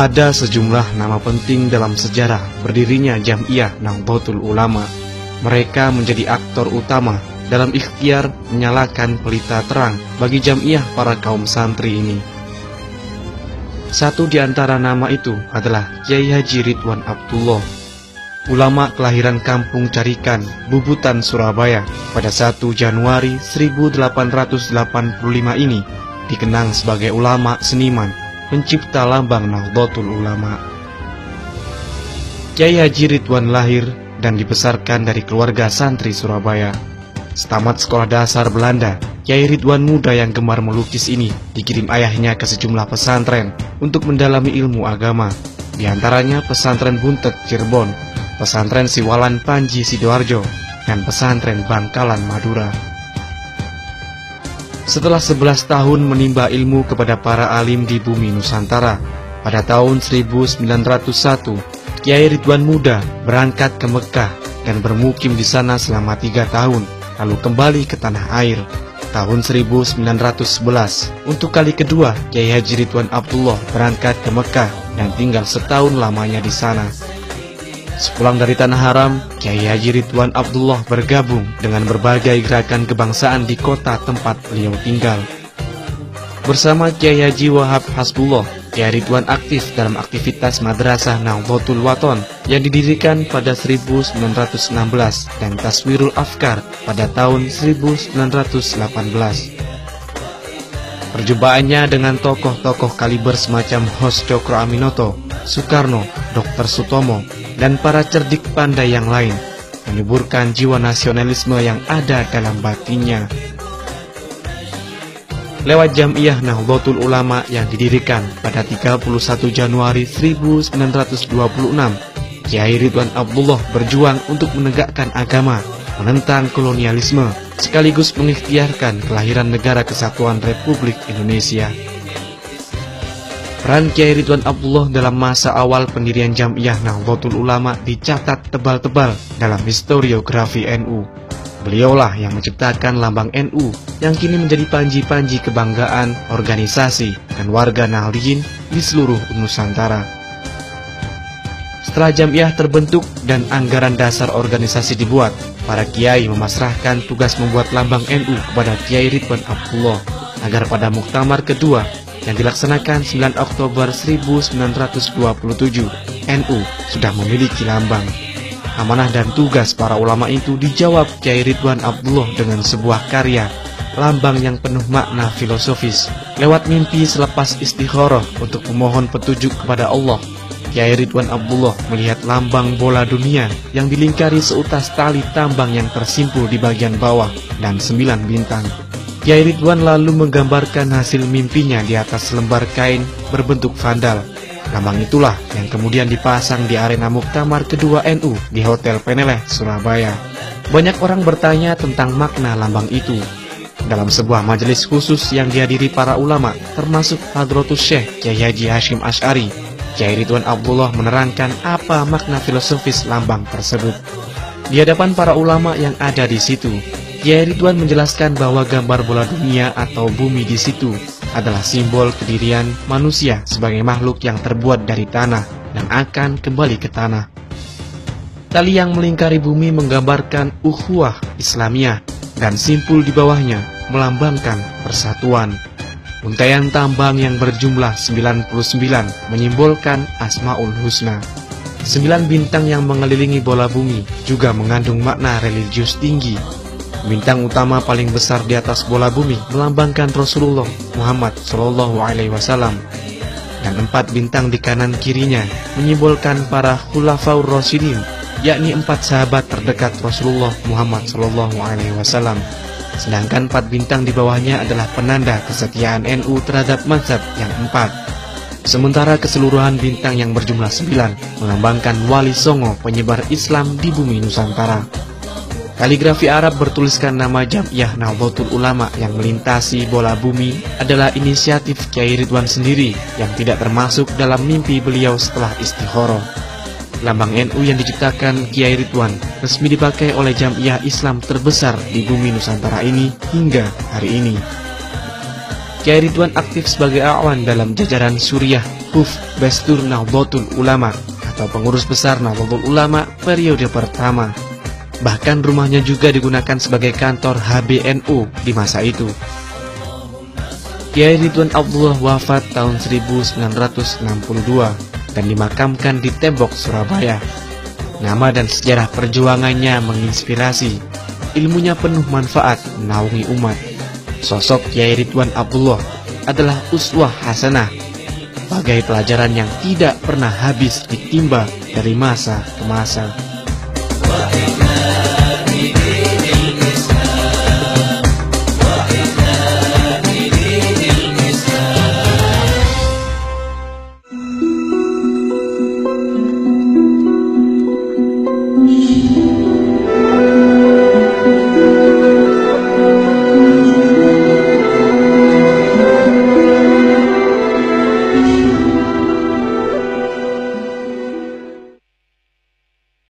Ada sejumlah nama penting dalam sejarah berdirinya Jam'iyah Nahdlatul Ulama. Mereka menjadi aktor utama dalam ikhtiar menyalakan pelita terang bagi Jam'iyah para kaum santri ini. Satu di antara nama itu adalah Kyai Haji Ridwan Abdullah, ulama kelahiran Kampung Carikan, Bubutan, Surabaya pada 1 Januari 1885 ini dikenang sebagai ulama seniman, pencipta lambang Nahdlatul Ulama. Kyai Haji Ridwan lahir dan dibesarkan dari keluarga santri Surabaya. Setamat sekolah dasar Belanda, Kyai Ridwan muda yang gemar melukis ini dikirim ayahnya ke sejumlah pesantren untuk mendalami ilmu agama, di antaranya pesantren Buntet Cirebon, pesantren Siwalan Panji Sidoarjo, dan pesantren Bangkalan Madura. Setelah 11 tahun menimba ilmu kepada para alim di bumi Nusantara, pada tahun 1901, Kyai Ridwan muda berangkat ke Mekah dan bermukim di sana selama 3 tahun, lalu kembali ke tanah air. Tahun 1911, untuk kali kedua, Kyai Haji Ridwan Abdullah berangkat ke Mekah dan tinggal setahun lamanya di sana. Sepulang dari Tanah Haram, Kyai Haji Ridwan Abdullah bergabung dengan berbagai gerakan kebangsaan di kota tempat beliau tinggal. Bersama Kyai Haji Wahab Hasbullah, Kyai Ridwan aktif dalam aktivitas Madrasah Nahdlatul Wathon yang didirikan pada 1916 dan Taswirul Afkar pada tahun 1918. Perjumpaannya dengan tokoh-tokoh kaliber semacam Hos Cokro Aminoto, Soekarno, Dr. Sutomo, dan para cerdik pandai yang lain menyuburkan jiwa nasionalisme yang ada dalam batinnya. Lewat Jam'iyah Nahdlatul Ulama yang didirikan pada 31 Januari 1926, Kyai Ridwan Abdullah berjuang untuk menegakkan agama, menentang kolonialisme, sekaligus mengikhtiarkan kelahiran Negara Kesatuan Republik Indonesia. Peran Kyai Ridwan Abdullah dalam masa awal pendirian Jam'iyah Nahdlatul Ulama dicatat tebal-tebal dalam historiografi NU. Beliaulah yang menciptakan lambang NU yang kini menjadi panji-panji kebanggaan organisasi dan warga Nahdliyin di seluruh Nusantara. Setelah Jam'iyah terbentuk dan anggaran dasar organisasi dibuat, para kiai memasrahkan tugas membuat lambang NU kepada Kyai Ridwan Abdullah agar pada muktamar kedua yang dilaksanakan 9 Oktober 1927, NU sudah memiliki lambang. Amanah dan tugas para ulama itu dijawab Kyai Ridwan Abdullah dengan sebuah karya, lambang yang penuh makna filosofis. Lewat mimpi selepas istikharah untuk memohon petunjuk kepada Allah, Kyai Ridwan Abdullah melihat lambang bola dunia yang dilingkari seutas tali tambang yang tersimpul di bagian bawah dan 9 bintang. Kyai Ridwan lalu menggambarkan hasil mimpinya di atas lembar kain berbentuk vandal. Lambang itulah yang kemudian dipasang di arena muktamar kedua NU di Hotel Peneleh, Surabaya. Banyak orang bertanya tentang makna lambang itu. Dalam sebuah majelis khusus yang dihadiri para ulama, termasuk Hadratus Syekh Kyai Haji Hashim Asy'ari, Kyai Ridwan Abdullah menerangkan apa makna filosofis lambang tersebut. Di hadapan para ulama yang ada di situ, Kyai Ridwan menjelaskan bahwa gambar bola dunia atau bumi di situ adalah simbol kedirian manusia sebagai makhluk yang terbuat dari tanah dan akan kembali ke tanah. Tali yang melingkari bumi menggambarkan ukhuwah Islamiyah dan simpul di bawahnya melambangkan persatuan. Untaian tambang yang berjumlah 99 menyimbolkan Asmaul Husna. 9 bintang yang mengelilingi bola bumi juga mengandung makna religius tinggi. Bintang utama paling besar di atas bola bumi melambangkan Rasulullah Muhammad SAW, dan 4 bintang di kanan kirinya menyimbolkan para Khulafaur Rasyidin, yakni 4 sahabat terdekat Rasulullah Muhammad SAW. Sedangkan 4 bintang di bawahnya adalah penanda kesetiaan NU terhadap mazhab yang 4. Sementara keseluruhan bintang yang berjumlah 9 melambangkan Wali Songo penyebar Islam di bumi Nusantara. Kaligrafi Arab bertuliskan nama Jam'iyah Nahdlatul Ulama yang melintasi bola bumi adalah inisiatif Kyai Ridwan sendiri yang tidak termasuk dalam mimpi beliau setelah istikharah. Lambang NU yang diciptakan Kyai Ridwan resmi dipakai oleh Jam'iyah Islam terbesar di bumi Nusantara ini hingga hari ini. Kyai Ridwan aktif sebagai awan dalam jajaran Suriah Hufbestur Nahdlatul Ulama atau pengurus besar Nahdlatul Ulama periode pertama. Bahkan rumahnya juga digunakan sebagai kantor HBNU di masa itu. Kiai Ridwan Abdullah wafat tahun 1962 dan dimakamkan di Tembok, Surabaya. Nama dan sejarah perjuangannya menginspirasi, ilmunya penuh manfaat menaungi umat. Sosok Kiai Ridwan Abdullah adalah uswah hasanah, bagai pelajaran yang tidak pernah habis ditimba dari masa ke masa.